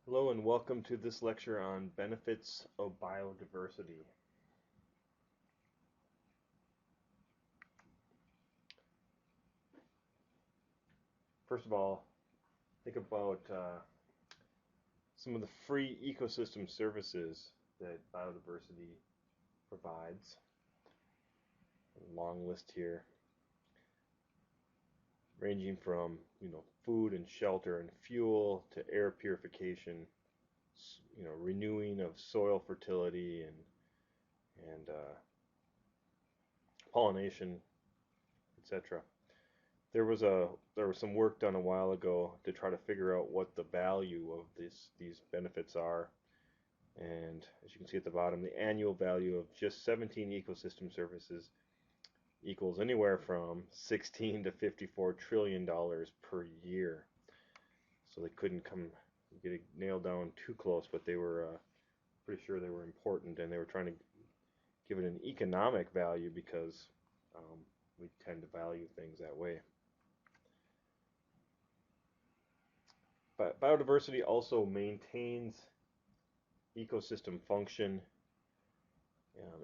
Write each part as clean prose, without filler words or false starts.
Hello and welcome to this lecture on benefits of biodiversity. First of all, think about some of the free ecosystem services that biodiversity provides. A long list here, ranging from food and shelter and fuel to air purification, renewing of soil fertility and pollination, etc. There was some work done a while ago to try to figure out what the value of these benefits are. And as you can see at the bottom, the annual value of just 17 ecosystem services equals anywhere from 16 to 54 trillion dollars per year. So they couldn't get it nailed down too close, but they were pretty sure they were important, and they were trying to give it an economic value because we tend to value things that way. But biodiversity also maintains ecosystem function.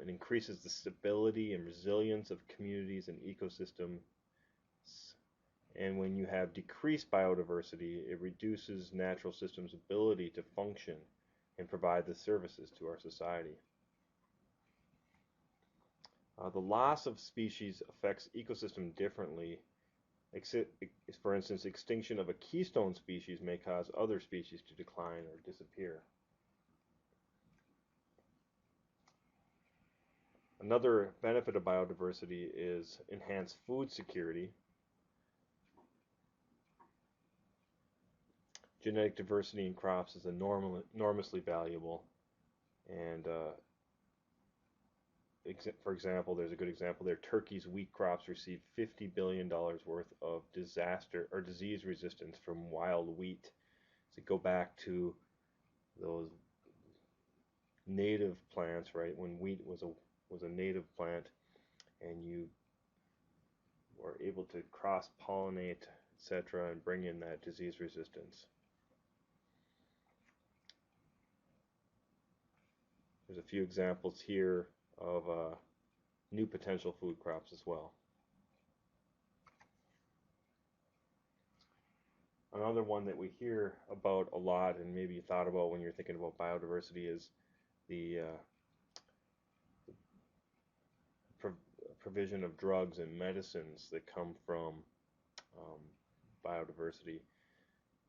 It increases the stability and resilience of communities and ecosystems. And when you have decreased biodiversity, it reduces natural systems' ability to function and provide the services to our society. The loss of species affects ecosystem differently. For instance, extinction of a keystone species may cause other species to decline or disappear. Another benefit of biodiversity is enhanced food security. Genetic diversity in crops is enormously valuable, and for example, there's a good example there. Turkey's wheat crops receive $50 billion worth of disaster or disease resistance from wild wheat. So go back to those native plants, right? When wheat was a native plant, and you were able to cross pollinate, etc., and bring in that disease resistance. There's a few examples here of new potential food crops as well. Another one that we hear about a lot, and maybe you thought about when you're thinking about biodiversity, is the provision of drugs and medicines that come from um, biodiversity.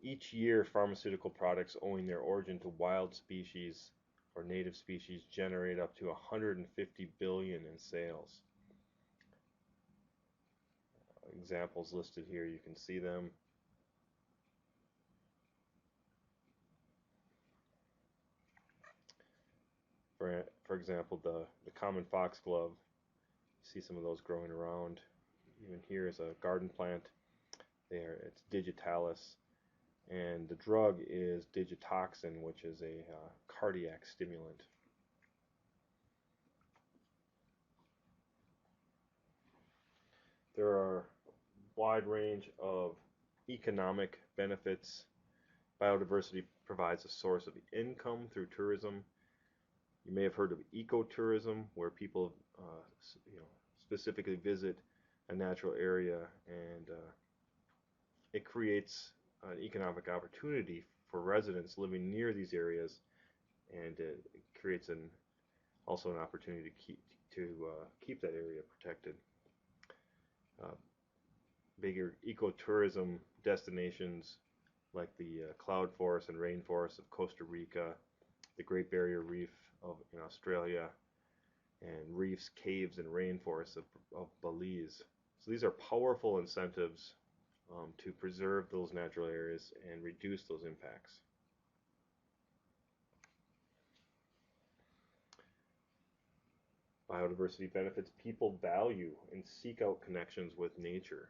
Each year, pharmaceutical products owing their origin to wild species or native species generate up to 150 billion in sales. Examples listed here, you can see them. For example, the common foxglove, you see some of those growing around. Even here is a garden plant. It's digitalis, and the drug is digitoxin, which is a cardiac stimulant. There are a wide range of economic benefits. Biodiversity provides a source of income through tourism. You may have heard of ecotourism, where people specifically visit a natural area, and it creates an economic opportunity for residents living near these areas, and it creates also an opportunity to keep that area protected. Uh, Bigger ecotourism destinations like the cloud forests and rainforests of Costa Rica, the Great Barrier Reef in Australia, and reefs, caves, and rainforests of Belize. So these are powerful incentives to preserve those natural areas and reduce those impacts. Biodiversity benefits people value and seek out connections with nature.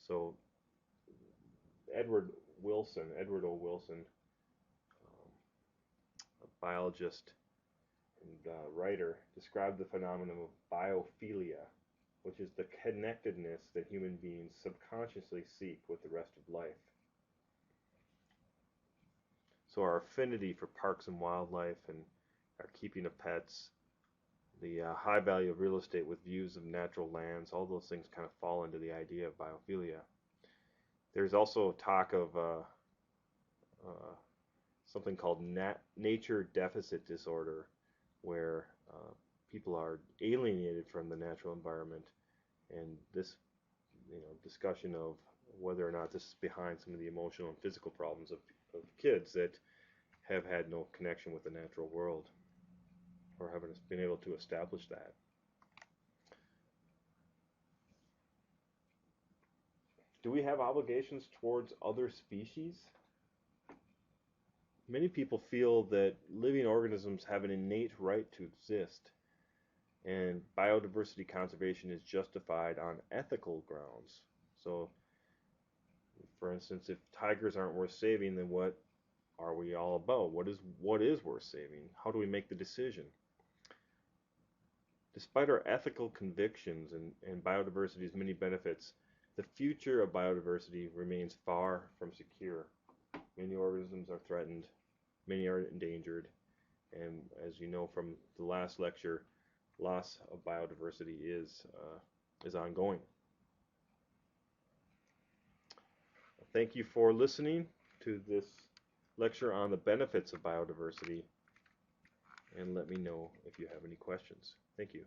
So Edward O. Wilson, a biologist and writer, described the phenomenon of biophilia, which is the connectedness that human beings subconsciously seek with the rest of life. So our affinity for parks and wildlife and our keeping of pets, the high value of real estate with views of natural lands, all those things kind of fall into the idea of biophilia. There's also talk of uh, something called nature deficit disorder, where people are alienated from the natural environment, and this, discussion of whether or not this is behind some of the emotional and physical problems of kids that have had no connection with the natural world or haven't been able to establish that. Do we have obligations towards other species? Many people feel that living organisms have an innate right to exist, and biodiversity conservation is justified on ethical grounds. So, for instance, if tigers aren't worth saving, then what are we all about? What is worth saving? How do we make the decision? Despite our ethical convictions and biodiversity's many benefits, the future of biodiversity remains far from secure. Many organisms are threatened, many are endangered, and as you know from the last lecture, loss of biodiversity is ongoing. Thank you for listening to this lecture on the benefits of biodiversity, and let me know if you have any questions. Thank you.